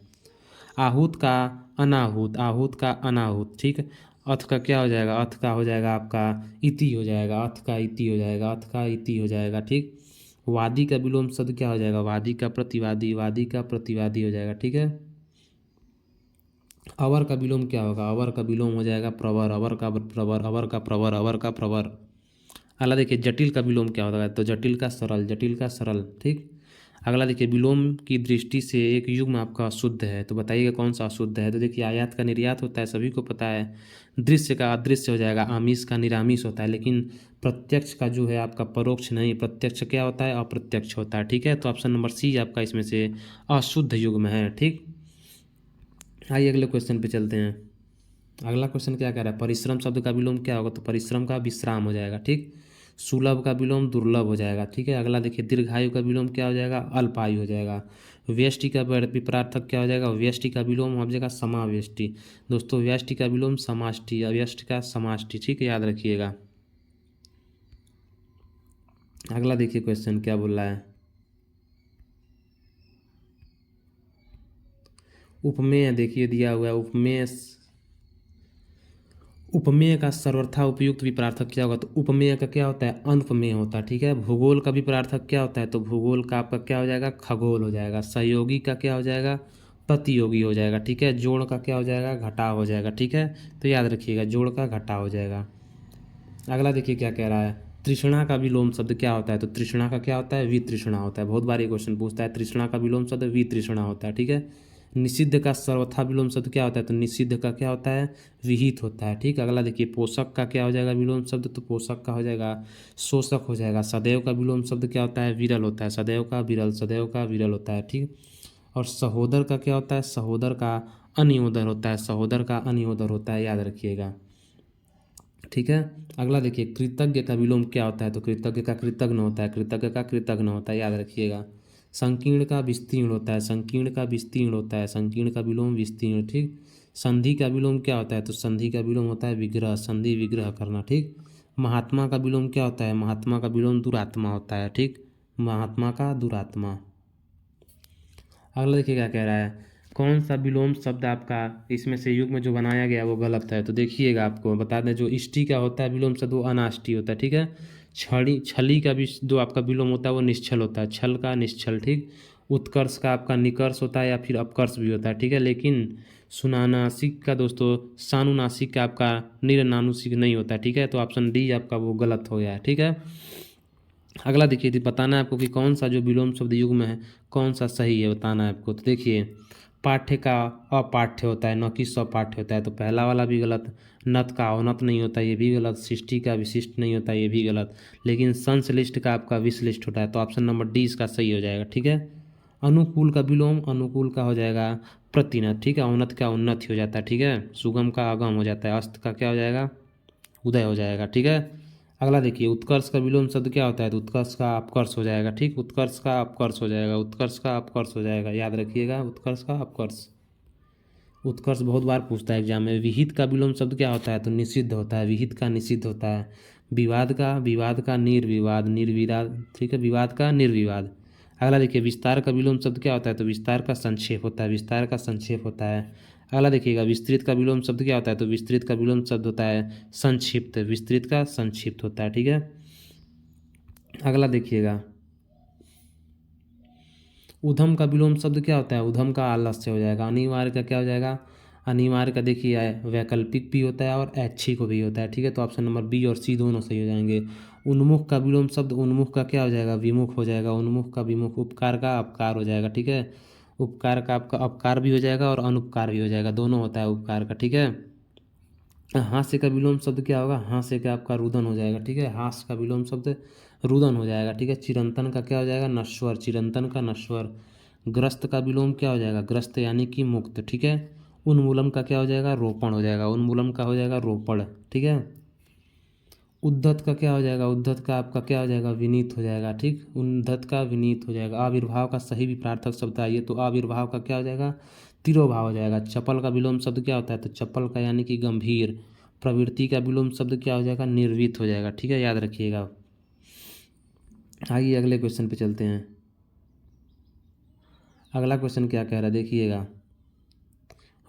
आहूत का अनाहूत, आहूत का अनाहूत, ठीक। अथ का क्या हो जाएगा, अथ का हो जाएगा आपका इति हो जाएगा, अथ का इति हो जाएगा, अथ का इति हो जाएगा, ठीक। वादी का विलोम शब्द क्या हो जाएगा, वादी का प्रतिवादी, वादी का प्रतिवादी हो जाएगा, ठीक है। अवर का विलोम क्या होगा, अवर का विलोम हो जाएगा प्रवर, अवर का प्रवर, अवर का प्रवर, अवर का प्रवर। अगला देखिए, जटिल का विलोम क्या होता है। तो जटिल का सरल, जटिल का सरल, ठीक। अगला देखिए, विलोम की दृष्टि से एक युग्म आपका अशुद्ध है, तो बताइएगा कौन सा अशुद्ध है। तो देखिए, आयात का निर्यात होता है, सभी को पता है। दृश्य का अदृश्य हो जाएगा, आमिष का निरामिष होता है। लेकिन प्रत्यक्ष का जो है आपका परोक्ष नहीं, प्रत्यक्ष क्या होता है, अप्रत्यक्ष होता है। ठीक है, तो ऑप्शन नंबर सी आपका इसमें से अशुद्ध युग्म है। ठीक, आइए अगले क्वेश्चन पे चलते हैं। अगला क्वेश्चन क्या कह रहा है, परिश्रम शब्द का विलोम क्या होगा। तो परिश्रम का विश्राम हो जाएगा। ठीक, सुलभ का विलोम दुर्लभ हो जाएगा। ठीक है, अगला देखिए, दीर्घायु का विलोम क्या हो जाएगा, अल्पायु हो जाएगा। व्यष्टि का विपरार्थक क्या हो जाएगा, व्यष्टि का विलोम हो जाएगा समाव्यष्टि। दोस्तों, व्यष्टि का विलोम समाष्टि, अव्यष्टि का समाष्टि। ठीक है, याद रखिएगा। अगला देखिए क्वेश्चन क्या बोल रहा है, उपमेय देखिए दिया हुआ है। उपमेय का सर्वथा उपयुक्त विपरार्थक क्या होगा। तो उपमेय का क्या होता है, अनुपमेय होता है। ठीक है, भूगोल का विपरार्थक क्या होता है। तो भूगोल का आपका क्या हो जाएगा, खगोल हो जाएगा। सहयोगी का क्या हो जाएगा, प्रतियोगी हो जाएगा। ठीक है, जोड़ का क्या हो जाएगा, घटाव हो जाएगा। ठीक है, तो याद रखिएगा, जोड़ का घटाव हो जाएगा। अगला देखिए क्या कह रहा है, तृष्णा का विलोम शब्द क्या होता है। तो तृष्णा का क्या होता है, वितृष्णा होता है। बहुत बार ये क्वेश्चन पूछता है, तृष्णा का विलोम शब्द वितृष्णा होता है। ठीक है, निषिद्ध का सर्वथा विलोम शब्द क्या होता है। तो निषिद्ध का क्या होता है, विहित होता है। ठीक, अगला देखिए, पोषक का क्या हो जाएगा विलोम शब्द। तो पोषक का हो जाएगा शोषक हो जाएगा। सदैव का विलोम शब्द क्या होता है, विरल होता है। सदैव का विरल, सदैव का विरल होता है। ठीक, और सहोदर का क्या होता है, सहोदर का अनियोदर होता है। सहोदर का अनियोदर होता है, याद रखिएगा। ठीक है, अगला देखिए, कृतज्ञ का विलोम क्या होता है। तो कृतज्ञ का कृतज्ञ होता है। कृतज्ञ का कृतज्ञ होता है, याद रखिएगा। संकीर्ण का विस्तीर्ण होता है। संकीर्ण का विस्तीर्ण होता है। संकीर्ण का विलोम विस्तीर्ण। ठीक, संधि का विलोम क्या होता है। तो संधि का विलोम होता है विग्रह, संधि विग्रह करना। ठीक, महात्मा का विलोम क्या होता है। महात्मा का विलोम दुरात्मा होता है। ठीक, महात्मा का दुरात्मा। अगला देखिए क्या कह रहा है, कौन सा विलोम शब्द आपका इसमें से युग में जो बनाया गया वो गलत है। तो देखिएगा, आपको बता दें, जो इष्टि का होता है विलोम शब्द वो अनाष्टि होता है। ठीक है, छली का भी जो आपका विलोम होता है वो निश्चल होता है। छल का निश्चल। ठीक, उत्कर्ष का आपका निकर्ष होता है या फिर अपकर्ष भी होता है। ठीक है, लेकिन सुनानासिक का दोस्तों सानुनासिक का आपका निरनानुसिक नहीं होता है। ठीक है, तो ऑप्शन डी आपका वो गलत हो गया है। ठीक है, अगला देखिए, बताना है आपको कि कौन सा जो विलोम शब्द युग में है कौन सा सही है, बताना है आपको। तो देखिए, पाठ्य का अपाठ्य होता है, न कि सपाठ्य होता है। तो पहला वाला भी गलत। नत का अवनत नहीं होता, ये भी गलत। सृष्टि का विशिष्ट नहीं होता, ये भी गलत। लेकिन संश्लिष्ट का आपका विश्लिष्ट होता है। तो ऑप्शन नंबर डी इसका सही हो जाएगा। ठीक है, अनुकूल का विलोम अनुकूल का हो जाएगा प्रतिनत। ठीक है, अवनत का उन्नत हो जाता है। ठीक है, सुगम का अगम हो जाता है। अस्त का क्या हो जाएगा, उदय हो जाएगा। ठीक है, अगला देखिए, उत्कर्ष का विलोम शब्द क्या होता है। तो उत्कर्ष का अपकर्ष हो जाएगा। ठीक, उत्कर्ष का अपकर्ष हो जाएगा। उत्कर्ष का अपकर्ष हो जाएगा, याद रखिएगा, उत्कर्ष का अपकर्ष। उत्कर्ष बहुत बार पूछता है एग्जाम में। विहित का विलोम शब्द क्या होता है। तो निषिद्ध होता है। विहित का निषिद्ध होता है। विवाद का निर्विवाद, निर्विवाद। ठीक है, विवाद का निर्विवाद। अगला देखिए, विस्तार का विलोम शब्द क्या होता है। तो विस्तार का संक्षेप होता है। विस्तार का संक्षेप होता है। अगला देखिएगा, विस्तृत का विलोम शब्द क्या होता है। तो विस्तृत का विलोम शब्द होता है संक्षिप्त। विस्तृत का संक्षिप्त होता है। ठीक है, अगला देखिएगा, उधम का विलोम शब्द क्या होता है। उधम का आलस्य हो जाएगा। अनिवार्य का क्या हो जाएगा, अनिवार्य का देखिए वैकल्पिक भी होता है और ऐच्छिक भी होता है। ठीक है, तो ऑप्शन नंबर बी और सी दोनों सही हो जाएंगे। उन्मुख का विलोम शब्द, उन्मुख का क्या हो जाएगा, विमुख हो जाएगा। उन्मुख का विमुख। उपकार का अपकार हो जाएगा। ठीक है, उपकार का आपका अपकार भी हो जाएगा और अनुपकार भी हो जाएगा, दोनों होता है उपकार का। ठीक है, हास्य का विलोम शब्द क्या होगा, हास्य का आपका रुदन हो जाएगा। ठीक है, हास्य का विलोम शब्द रुदन हो जाएगा। ठीक है, चिरंतन का क्या हो जाएगा, नश्वर। चिरंतन का नश्वर। ग्रस्त का विलोम क्या हो जाएगा, ग्रस्त यानी कि मुक्त। ठीक है, उन्मूलन का क्या हो जाएगा, रोपण हो जाएगा। उन्मूलन का हो जाएगा रोपण। ठीक है, उद्धत का क्या हो जाएगा, उद्धत का आपका क्या हो जाएगा, विनीत हो जाएगा। ठीक, उद्धत का विनीत हो जाएगा। आविर्भाव का सही विपरार्थक शब्द आइए, तो आविर्भाव का क्या हो जाएगा, तिरोभाव हो जाएगा। चपल का विलोम शब्द क्या होता है। तो चपल का यानी कि गंभीर। प्रवृत्ति का विलोम शब्द क्या हो जाएगा, निर्वीत हो जाएगा। ठीक है, याद रखिएगा। आइए अगले क्वेश्चन पे चलते हैं। अगला क्वेश्चन क्या कह रहा है देखिएगा,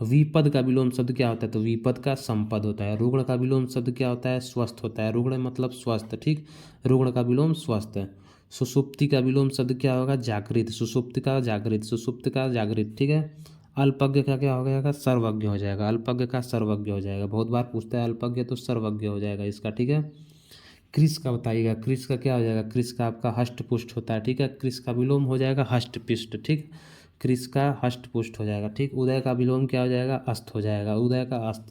विपद का विलोम शब्द क्या होता है। तो विपद का संपद होता है। रुग्ण का विलोम शब्द क्या होता है, स्वस्थ होता है। रुग्ण मतलब स्वस्थ। ठीक, रुग्ण का विलोम स्वस्थ। सुषुप्ति का विलोम शब्द क्या होगा, जागृत। सुषुप्ति का जागृत, सुषुप्त का जागृत। ठीक है, अल्पज्ञ का क्या हो जाएगा, सर्वज्ञ हो जाएगा। अल्पज्ञ का सर्वज्ञ हो जाएगा, बहुत बार पूछता है अल्पज्ञ, तो सर्वज्ञ हो जाएगा इसका। ठीक है, क्रिस का बताइएगा, क्रिस का क्या हो जाएगा, क्रिस का आपका हष्ट पुष्ट होता है, ठीक है। क्रिस का विलोम हो जाएगा हष्ट पुष्ट, ठीक। क्रिस का हष्ट पुष्ट हो जाएगा, ठीक। उदय का विलोम क्या हो जाएगा, अस्त हो जाएगा, उदय का अस्त।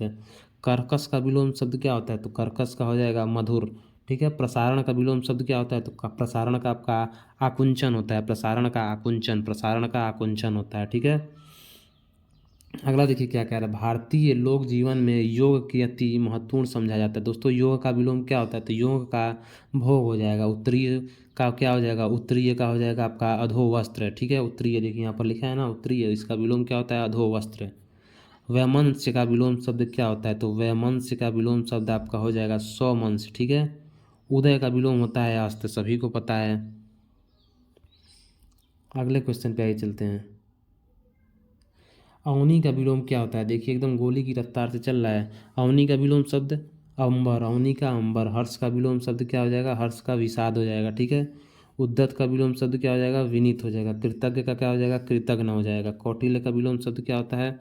कर्कश का विलोम शब्द क्या होता है, तो कर्कश का हो जाएगा मधुर, ठीक है। प्रसारण का विलोम शब्द क्या होता है, तो प्रसारण का आपका आकुंचन होता है, प्रसारण का आकुंचन, प्रसारण का आकुंचन होता है, ठीक है। अगला देखिए क्या कह रहा है, भारतीय लोक जीवन में योग की अति महत्वपूर्ण समझा जाता है। दोस्तों योग का विलोम क्या होता है, तो योग का भोग हो जाएगा, उत्तरीय का क्या हो जाएगा, उत्तरीय का हो जाएगा आपका अधो वस्त्र, ठीक है। उत्तरीय देखिए यहाँ पर लिखा है ना, उत्तरीय, इसका विलोम क्या होता है, अधो वस्त्र। वैमनस्य का विलोम शब्द क्या होता है, तो वैमनस्य का विलोम शब्द आपका हो जाएगा सौमंश, ठीक है। उदय का विलोम होता है अस्त, सभी को पता है। अगले क्वेश्चन पे आगे चलते हैं। अवनी का विलोम क्या होता है, देखिए एकदम गोली की रफ्तार से चल रहा है। अवनी का विलोम शब्द अंबर, अवनी का अंबर। हर्ष का विलोम शब्द क्या हो जाएगा, हर्ष का विषाद हो जाएगा, ठीक है। उद्धत का विलोम शब्द क्या हो जाएगा, विनीत हो जाएगा। कृतज्ञ का क्या हो जाएगा, कृतज्ञ हो जाएगा। कौटिल्य का विलोम शब्द क्या होता है,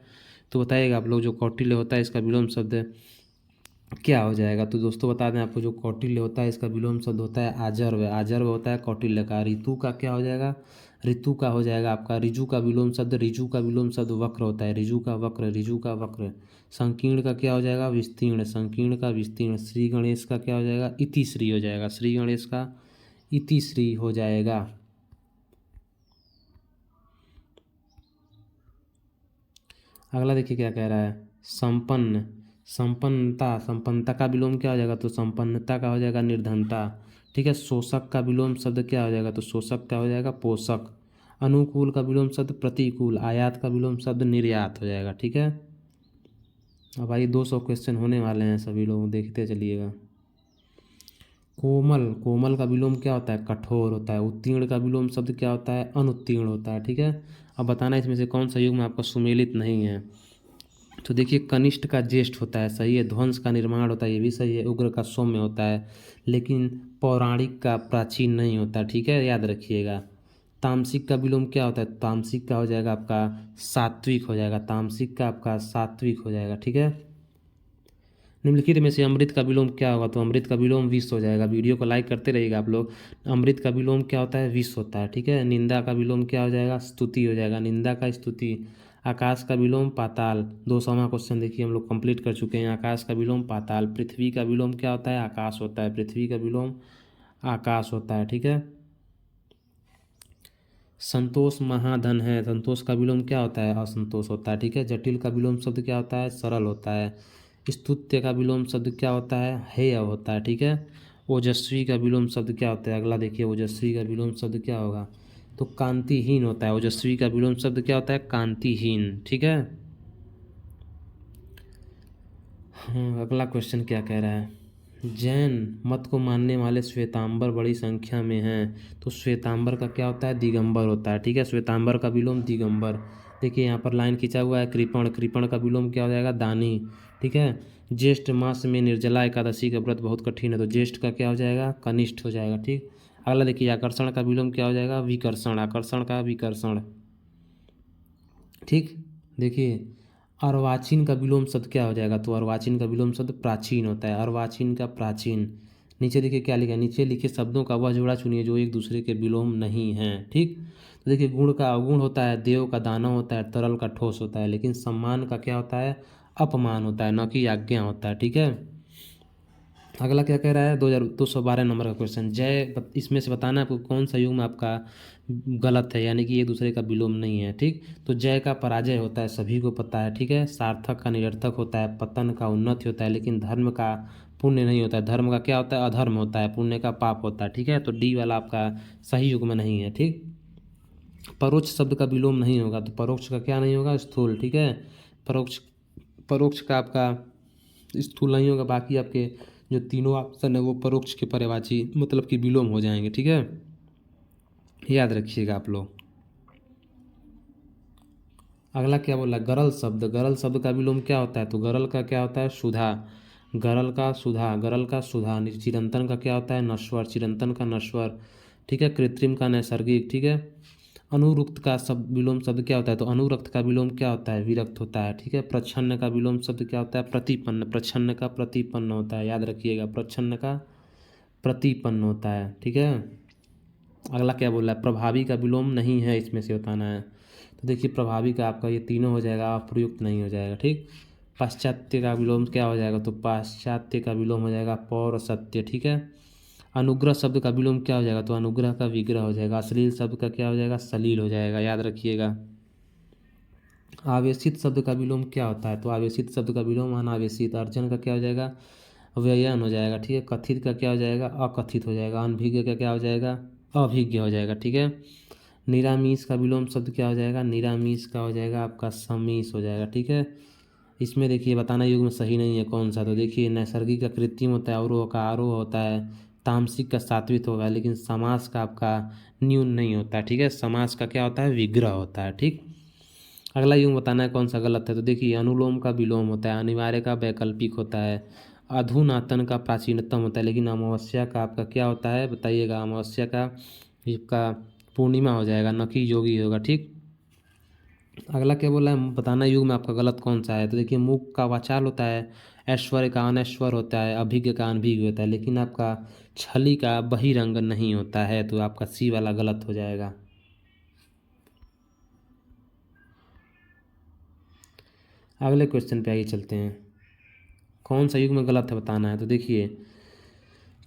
तो बताइएगा आप लोग, जो कौटिल्य होता है इसका विलोम शब्द क्या हो जाएगा। तो दोस्तों बता दें आपको, जो कौटिल्य होता है इसका विलोम शब्द होता है आजर्व, आजर्व होता है कौटिल्य का। ऋतु का क्या हो जाएगा, ऋतु का हो जाएगा आपका ऋजु का विलोम शब्द, ऋजु का विलोम शब्द वक्र होता है, ऋजु का वक्र, ऋजु का वक्र। संकीर्ण का क्या हो जाएगा, विस्तीर्ण, संकीर्ण का विस्तीर्ण। श्री गणेश का क्या हो जाएगा, इति श्री हो जाएगा, श्री गणेश का इति श्री हो जाएगा। अगला देखिए क्या कह रहा है, संपन्न, संपन्नता, संपन्नता का विलोम क्या हो जाएगा, तो संपन्नता का हो जाएगा निर्धनता, ठीक है। शोषक का विलोम शब्द क्या हो जाएगा, तो शोषक का हो जाएगा पोषक। अनुकूल का विलोम शब्द प्रतिकूल। आयात का विलोम शब्द निर्यात हो जाएगा, ठीक है। अब भाई 200 क्वेश्चन होने वाले हैं, सभी लोग देखते चलिएगा। कोमल, कोमल का विलोम क्या होता है, कठोर होता है। उत्तीर्ण का विलोम शब्द क्या होता है, अनुत्तीर्ण होता है, ठीक है। अब बताना इसमें से कौन सा युग में आपका सुमेलित नहीं है। तो देखिए कनिष्ठ का ज्येष्ठ होता है, सही है। ध्वंस का निर्माण होता है, ये भी सही है। उग्र का सौम्य होता है, लेकिन पौराणिक का प्राचीन नहीं होता, ठीक है, याद रखिएगा। तामसिक का विलोम क्या होता है, तामसिक का हो जाएगा आपका सात्विक हो जाएगा, तामसिक का आपका सात्विक हो जाएगा, ठीक है। निम्नलिखित में से अमृत का विलोम क्या होगा, तो अमृत का विलोम विष हो जाएगा। वीडियो को लाइक करते रहिएगा आप लोग। अमृत का विलोम क्या होता है, विष होता है, ठीक है। निंदा का विलोम क्या हो जाएगा, स्तुति हो जाएगा, निंदा का स्तुति। आकाश का विलोम पाताल। 200वां क्वेश्चन देखिए हम लोग कंप्लीट कर चुके हैं। आकाश का विलोम पाताल। पृथ्वी का विलोम क्या होता है, आकाश होता है, पृथ्वी का विलोम आकाश होता है, ठीक है। संतोष महाधन है, संतोष का विलोम क्या होता है, असंतोष होता है, ठीक है। जटिल का विलोम शब्द क्या होता है, सरल होता है। स्तुत्य का विलोम शब्द क्या होता है, हेय होता है, ठीक है। ओजस्वी का विलोम शब्द क्या होता है, अगला देखिए, ओजस्वी का विलोम शब्द क्या होगा, तो कांतिहीन होता है। ओजस्वी का विलोम शब्द क्या होता है, कांतिहीन, ठीक है। हाँ, अगला क्वेश्चन क्या कह रहा है, जैन मत को मानने वाले श्वेतांबर बड़ी संख्या में हैं। तो श्वेतांबर का क्या होता है, दिगंबर होता है, ठीक है। श्वेतांबर का विलोम दिगंबर। देखिए यहाँ पर लाइन खींचा हुआ है, कृपण, कृपण का विलोम क्या हो जाएगा, दानी, ठीक है। ज्येष्ठ मास में निर्जला एकादशी का व्रत बहुत कठिन है, तो ज्येष्ठ का क्या हो जाएगा, कनिष्ठ हो जाएगा, ठीक। अगला देखिए, आकर्षण का विलोम क्या हो जाएगा, विकर्षण, आकर्षण का विकर्षण, ठीक। देखिए अर्वाचीन का विलोम शब्द क्या हो जाएगा, तो अर्वाचीन का विलोम शब्द प्राचीन होता है, अर्वाचीन का प्राचीन। नीचे देखिए क्या लिखा है, नीचे लिखे शब्दों का वह जोड़ा चुनिए जो एक दूसरे के विलोम नहीं हैं, ठीक। तो देखिए गुण का अवगुण होता है, देव का दानव होता है, तरल का ठोस होता है, लेकिन सम्मान का क्या होता है, अपमान होता है, न कि आज्ञा होता है, ठीक है। अगला क्या कह रहा है, 2212 नंबर का क्वेश्चन, इसमें से बताना है आपको कौन सा युग में आपका गलत है, यानी कि एक दूसरे का विलोम नहीं है, ठीक। तो जय का पराजय होता है, सभी को पता है, ठीक है। सार्थक का निरर्थक होता है, पतन का उन्नति होता है, लेकिन धर्म का पुण्य नहीं होता है। धर्म का क्या होता है, अधर्म होता है, पुण्य का पाप होता है, ठीक है। तो डी वाला आपका सही युग में नहीं है, ठीक। परोक्ष शब्द का विलोम नहीं होगा, तो परोक्ष का क्या नहीं होगा, स्थूल, ठीक है। परोक्ष, परोक्ष का आपका स्थूल नहीं होगा, बाकी आपके जो तीनों ऑप्शन है वो परोक्ष के पर्यायवाची मतलब कि विलोम हो जाएंगे, ठीक है, याद रखिएगा आप लोग। अगला क्या बोला, गरल शब्द, गरल शब्द का विलोम क्या होता है, तो गरल का क्या होता है, सुधा, गरल का सुधा, गरल का सुधा। चिरंतन का क्या होता है, नश्वर, चिरंतन का नश्वर, ठीक है। कृत्रिम का नैसर्गिक, ठीक है। अनुरुक्त का शब्द विलोम शब्द क्या होता है, तो अनुरक्त का विलोम क्या होता है, विरक्त होता है, ठीक है। प्रच्छन्न का विलोम शब्द क्या होता है, प्रतिपन्न, प्रच्छन्न का प्रतिपन्न होता है, याद रखिएगा, प्रच्छन्न का प्रतिपन्न होता है, ठीक है। अगला क्या बोल रहा है, प्रभावी का विलोम नहीं है, इसमें से बताना है। तो देखिए प्रभावी का आपका ये तीनों हो जाएगा, अप्रयुक्त नहीं हो जाएगा, ठीक। पाश्चात्य का विलोम क्या हो जाएगा, तो पाश्चात्य का विलोम हो जाएगा पौरसत्य, ठीक है। अनुग्रह शब्द का विलोम क्या हो जाएगा, तो अनुग्रह का विग्रह हो जाएगा। अश्लील शब्द का क्या हो जाएगा, सलील हो जाएगा, याद रखिएगा। आवेशित शब्द का विलोम क्या होता है, तो आवेशित शब्द का विलोम अनावेशित। अर्जन का क्या हो जाएगा, व्ययन हो जाएगा, ठीक है। कथित का क्या हो जाएगा, अकथित हो जाएगा। अनभिज्ञ का क्या हो जाएगा, अभिज्ञ हो जाएगा, ठीक है। निरामीष का विलोम शब्द क्या हो जाएगा, निरामीष का हो जाएगा आपका समीष हो जाएगा, ठीक है। इसमें देखिए बताना युग में सही नहीं है कौन सा, तो देखिए नैसर्गिक का कृत्रिम होता है, अवरोह का आरोह होता है, तामसिक का सात्विक होगा, लेकिन समास का आपका न्यून नहीं होता है, ठीक है। समास का क्या होता है, विग्रह होता है, ठीक। अगला युग बताना है कौन सा गलत है, तो देखिए अनुलोम का विलोम होता है, अनिवार्य का वैकल्पिक होता है, अधुनातन का प्राचीनतम होता है, लेकिन अमावस्या का आपका क्या होता है बताइएगा, अमावस्या का इसका पूर्णिमा हो जाएगा, न कि योगी होगा, ठीक। अगला क्या बोला है, बताना युग में आपका गलत कौन सा है, तो देखिए मुख का वाचाल होता है, ऐश्वर्य का अनैश्वर होता है, अभिज्ञ का अनभिज्ञ होता है, लेकिन आपका छली का बहिरंग नहीं होता है, तो आपका सी वाला गलत हो जाएगा। अगले क्वेश्चन पे आइए चलते हैं, कौन सा युग में गलत है बताना है, तो देखिए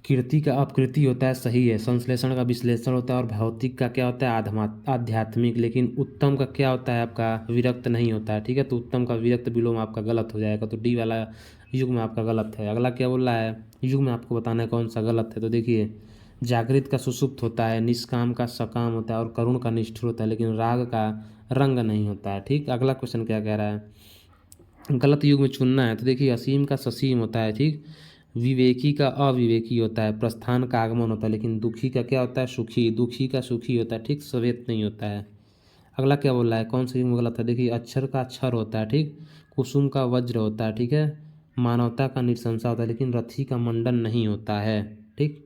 कीर्ति का अपकृति होता है, सही है। संश्लेषण का विश्लेषण होता है, और भौतिक का क्या होता है, आध्यात्मिक। लेकिन उत्तम का क्या होता है आपका, विरक्त नहीं होता है, ठीक है। तो उत्तम का विरक्त विलोम आपका गलत हो जाएगा, तो डी वाला युग में आपका गलत है। अगला क्या बोल रहा है, युग में आपको बताना है कौन सा गलत है, तो देखिए जागृत का सुषुप्त होता है, निष्काम का सकाम होता है, और करुण का निष्ठुर होता है, लेकिन राग का रंग नहीं होता है, ठीक। अगला क्वेश्चन क्या कह रहा है, गलत युग में चुनना है, तो देखिए असीम का ससीम होता है, ठीक। विवेकी का अविवेकी होता है, प्रस्थान का आगमन होता है, लेकिन दुखी का क्या होता है, सुखी। दुखी का सुखी होता है, ठीक। श्वेत नहीं होता है। अगला क्या बोल रहा है, कौन सा युग में गलत है, देखिए अक्षर का अक्षर होता है, ठीक। कुसुम का वज्र होता है, ठीक है। मानवता का निशंसा होता है, लेकिन रथी का मंडन नहीं होता है, ठीक।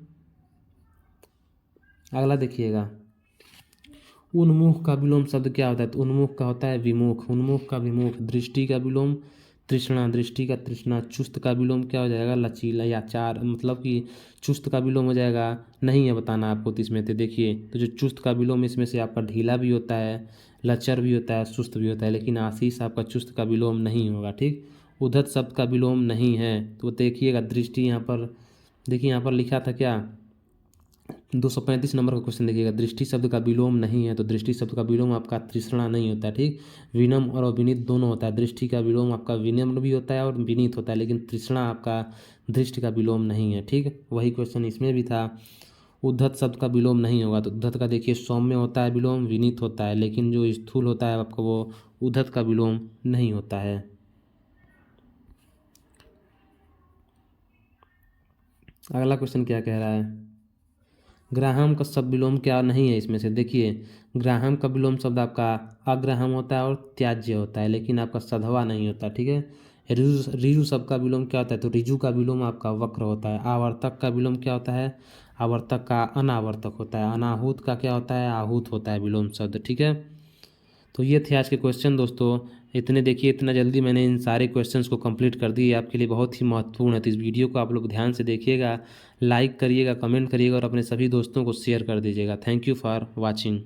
अगला देखिएगा, उन्मुख का विलोम शब्द क्या होता है, तो उन्मुख का होता है विमुख। उन्मुख का विमुख। दृष्टि का विलोम तृष्णा। दृष्टि का तृष्णा। चुस्त का विलोम क्या हो जाएगा, लचीला या चार, मतलब कि चुस्त का विलोम हो जाएगा, नहीं है बताना आपको, तो इसमें तो देखिए, तो जो चुस्त का विलोम इसमें से आपका ढीला भी होता है, लचर भी होता है, सुस्त भी होता है, लेकिन आशीष आपका चुस्त का विलोम नहीं होगा, ठीक। उद्धत शब्द का विलोम नहीं है, तो देखिएगा दृष्टि यहाँ पर, देखिए यहाँ पर लिखा था क्या, 235 नंबर का क्वेश्चन देखिएगा, दृष्टि शब्द का विलोम नहीं है, तो दृष्टि शब्द का विलोम आपका तृष्णा नहीं होता है, ठीक। विनम्र और विनीत दोनों होता है, दृष्टि का विलोम आपका विनम्र भी होता है और विनीत होता है, लेकिन तृष्णा आपका दृष्टि का विलोम नहीं है, ठीक। वही क्वेश्चन इसमें भी था। उद्धत शब्द का विलोम नहीं होगा, तो उद्धत का देखिए सौम्य होता है विलोम, विनीत होता है, लेकिन जो स्थूल होता है आपका वो उद्धत का विलोम नहीं होता है। अगला क्वेश्चन क्या कह रहा है, ग्राहम का शब्द विलोम क्या नहीं है इसमें से, देखिए ग्राहम का विलोम शब्द आपका अग्राहम होता है और त्याज्य होता है, लेकिन आपका सधवा नहीं होता, ठीक है। रिजु शब्द का विलोम क्या होता है, तो रिजु का विलोम आपका वक्र होता है। आवर्तक का विलोम क्या होता है, आवर्तक का अनावर्तक होता है। अनाहूत का क्या होता है, आहूत होता है विलोम शब्द, ठीक है। तो ये थे आज के क्वेश्चन दोस्तों, इतने देखिए, इतना जल्दी मैंने इन सारे क्वेश्चंस को कंप्लीट कर दिए, आपके लिए बहुत ही महत्वपूर्ण है। तो इस वीडियो को आप लोग ध्यान से देखिएगा, लाइक करिएगा, कमेंट करिएगा और अपने सभी दोस्तों को शेयर कर दीजिएगा। Thank you for watching.